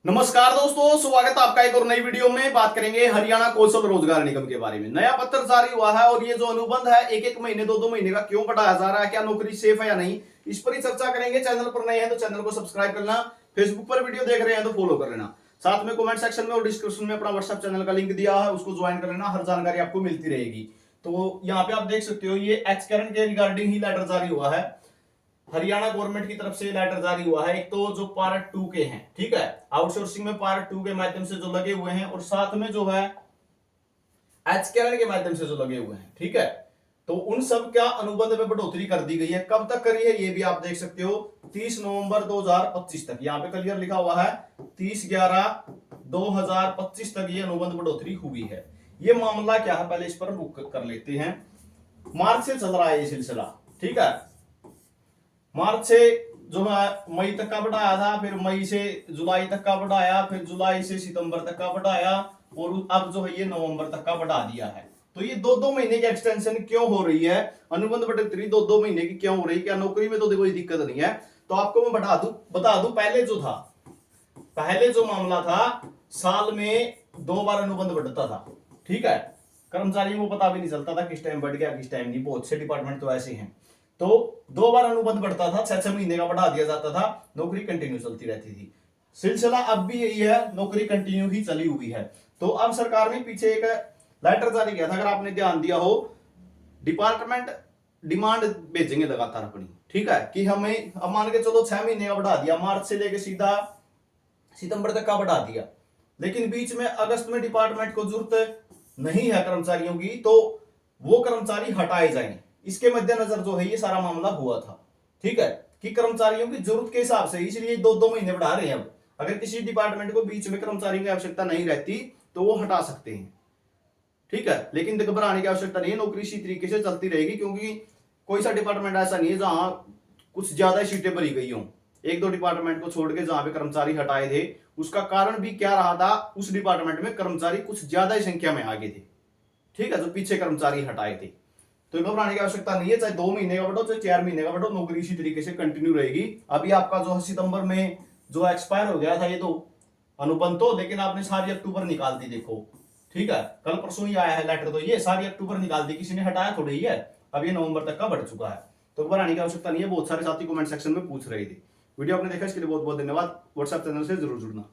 नमस्कार दोस्तों, स्वागत है आपका एक और नई वीडियो में। बात करेंगे हरियाणा कौशल रोजगार निगम के बारे में। नया पत्र जारी हुआ है और ये जो अनुबंध है एक एक महीने दो महीने का क्यों बढ़ाया जा रहा है, क्या नौकरी सेफ है या नहीं, इस पर ही चर्चा करेंगे। चैनल पर नए हैं तो चैनल को सब्सक्राइब करना, फेसबुक पर वीडियो देख रहे हैं तो फॉलो कर लेना। साथ में कमेंट सेक्शन में और डिस्क्रिप्शन में अपना व्हाट्सएप चैनल का लिंक दिया है, उसको ज्वाइन कर लेना, हर जानकारी आपको मिलती रहेगी। तो यहाँ पे आप देख सकते हो ये एक्सकरण के रिगार्डिंग ही लेटर जारी हुआ है। हरियाणा गवर्नमेंट की तरफ से लेटर जारी हुआ है। एक तो जो पार्ट 2 के हैं, ठीक है, आउटसोर्सिंग में पार्ट 2 के माध्यम से जो लगे हुए हैं, और साथ में जो है एचकेएल के माध्यम से जो लगे हुए हैं, ठीक है। तो उन सब का अनुबंध में बढ़ोतरी कर दी गई है। कब तक करी है ये भी आप देख सकते हो, 30 नवंबर 2025 तक। यहाँ पे क्लियर लिखा हुआ है 30/11/2025 तक ये अनुबंध बढ़ोतरी हुई है। ये मामला क्या है, पहले इस पर रुक कर लेते हैं। मार्च से चल रहा है ये सिलसिला, ठीक है। मार्च से जो है मई तक का बढ़ाया था, फिर मई से जुलाई तक का बढ़ाया, फिर जुलाई से सितंबर तक का बढ़ाया, और अब जो है ये नवंबर तक का बढ़ा दिया है। तो ये दो महीने की एक्सटेंशन क्यों हो रही है, अनुबंध बढ़ोतरी दो महीने की क्यों हो रही है? क्या नौकरी में तो कोई दिक्कत नहीं है? तो आपको मैं बता दूं पहले जो मामला था, साल में 2 बार अनुबंध बढ़ता था, ठीक है। कर्मचारियों को पता भी नहीं चलता था किस टाइम बढ़ गया किस टाइम नहीं। बहुत से डिपार्टमेंट तो ऐसे हैं। तो 2 बार अनुबंध बढ़ता था, 6 महीने का बढ़ा दिया जाता था, नौकरी कंटिन्यू चलती रहती थी। सिलसिला अब भी यही है, नौकरी कंटिन्यू ही चली हुई है। तो अब सरकार ने पीछे एक लेटर जारी किया था, अगर आपने ध्यान दिया हो, डिपार्टमेंट डिमांड भेजेंगे लगातार अपनी, ठीक है, कि हमें अब मान के चलो 6 महीने का बढ़ा दिया, मार्च से लेके सीधा सितंबर तक का बढ़ा दिया, लेकिन बीच में अगस्त में डिपार्टमेंट को जरूरत नहीं है कर्मचारियों की, तो वो कर्मचारी हटाए जाएंगे। इसके मद्देनजर जो है ये सारा मामला हुआ था, ठीक है, कि कर्मचारियों की जरूरत के हिसाब से इसलिए 2 महीने बढ़ा रहे हैं। अब अगर किसी डिपार्टमेंट को बीच में कर्मचारियों की आवश्यकता नहीं रहती तो वो हटा सकते हैं, ठीक है। लेकिन घबराने की आवश्यकता नहीं है, नौकरी इसी तरीके से चलती रहेगी, क्योंकि कोई सा डिपार्टमेंट ऐसा नहीं है जहां कुछ ज्यादा सीटें भरी गई हों। 1-2 डिपार्टमेंट को छोड़ के जहां पे कर्मचारी हटाए थे, उसका कारण भी क्या रहा था, उस डिपार्टमेंट में कर्मचारी कुछ ज्यादा ही संख्या में आगे थे, ठीक है, जो पीछे कर्मचारी हटाए थे। तो घबराने की आवश्यकता नहीं है, चाहे 2 महीने का बढ़ो चाहे 4 महीने का बढ़ो, नौकरी इसी तरीके से कंटिन्यू रहेगी। अभी आपका जो सितंबर में जो एक्सपायर हो गया था ये तो अनुबंध, तो लेकिन आपने सारी अक्टूबर निकाल दी, देखो, ठीक है, कल परसों ही आया है लेटर, तो ये सारी अक्टूबर निकाल दी, किसी ने हटाया थोड़ी ही है। अब ये नवंबर तक का बढ़ चुका है, तो घबराने की आवश्यकता नहीं है। बहुत सारे साथी कमेंट सेक्शन में पूछ रहे थे। वीडियो आपने देखा, इसके लिए बहुत बहुत धन्यवाद। व्हाट्सएप चैनल से जरूर जुड़ना।